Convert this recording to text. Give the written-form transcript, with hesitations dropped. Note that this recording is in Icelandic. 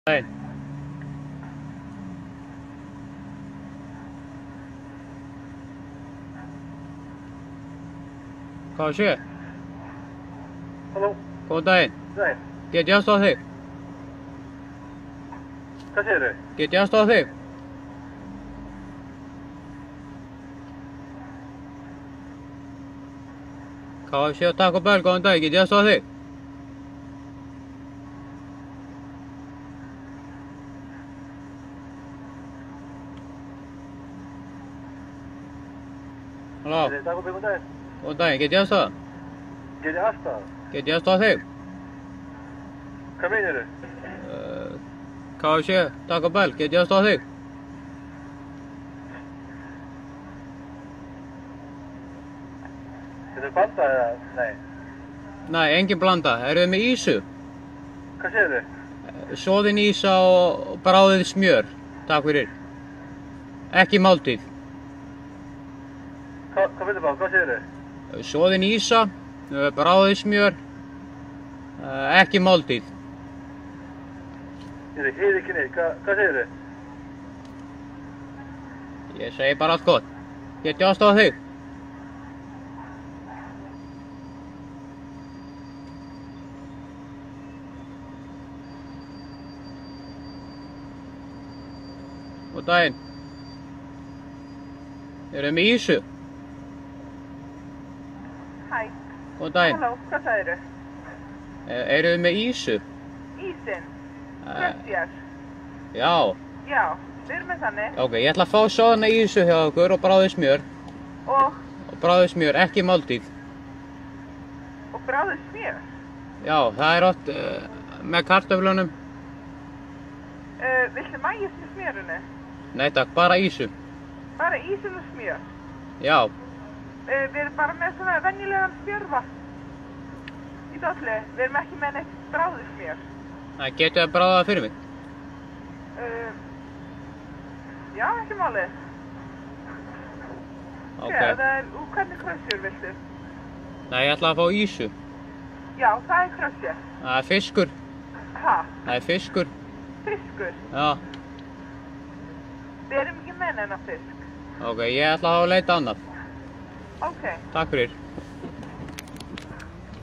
Nei. Hvað sé? Halló? Góðan daginn. Nei. Get ég aðstoða þig? Hvað segirðu? Get ég aðstoða þig? Hvað sé Taco Bell, góðan daginn. Get ég aðstoða þig? Halló? Taco Bell, góðan daginn. Góðan daginn. Get ég aðstoða? Get ég aðstoða? Get ég aðstoða þig? Hvað meinarðu? Hvað sé Taco Bell, get ég aðstoða þig? Getur blanda eða? Nei. Nei, engin blanda. Eruð þið með ísu? Hvað segirðu? Soðin ísa og bráðið smjör. Takk fyrir. Ekki máltíð. Hvað viltu bara? Hvað segirðu? Soðin ísa, bráðið smjör, ekki máltíð. Ég heyri ekki neitt. Hvað segirðu? Ég segi bara allt gott. Get ég aðstoða þig? Góðan daginn. Eruð þið með ísu? Hæ. Góðan daginn. Halló, hvað sagðirðu? Eruð þið með ísu? Ísinn? Kröftjar? Já. Já, við erum með þannig. Ok, ég ætla að fá soðna ísu hjá okkur og bráðið smjör. Og Bráðið smjör, ekki máltíð. bráðið smjör? Já, það er oft með kartöflunum. Viltu mægist með smjörinu? Nei takk, bara ísu. Bara ísinn og smjör? Já. Við erum bara með svona venjulegan smjörvatn í dollu. Við erum ekki með neitt bráðið smjör. Það getur að bráða það fyrir mig. Já, ekki málið. Ok. Já, það er, úr hvernig krössjur viltu? Nei, ég ætla að fá ísu. Já, það er krössjur. Það er fiskur. Ha? Það er fiskur. Fiskur? Já. Við erum ekki með neina fisk. Ok, ég ætla að leita annað. Ok. Takk fyrir.